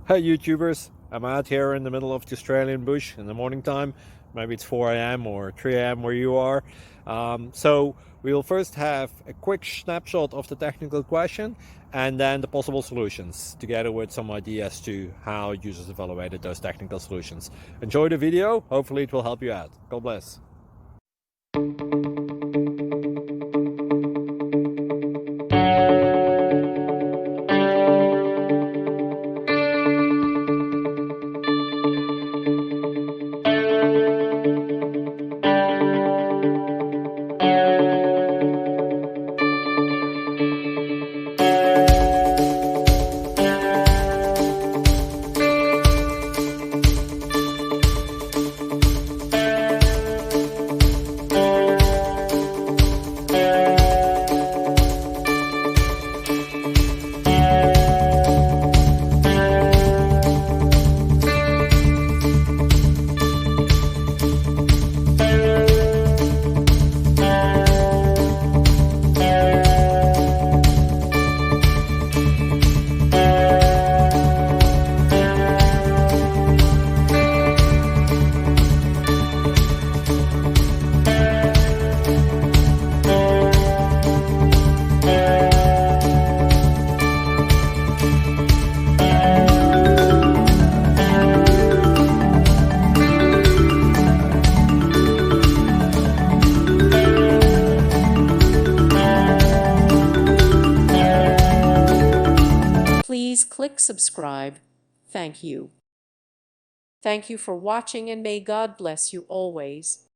Hey YouTubers, I'm out here in the middle of the Australian bush in the morning time. Maybe it's 4 a.m. or 3 a.m. where you are. So we will first have a quick snapshot of the technical question and then the possible solutions, together with some ideas to how users evaluated those technical solutions. Enjoy the video, hopefully it will help you out. God bless. Please click subscribe. Thank you. Thank you for watching, and may God bless you always.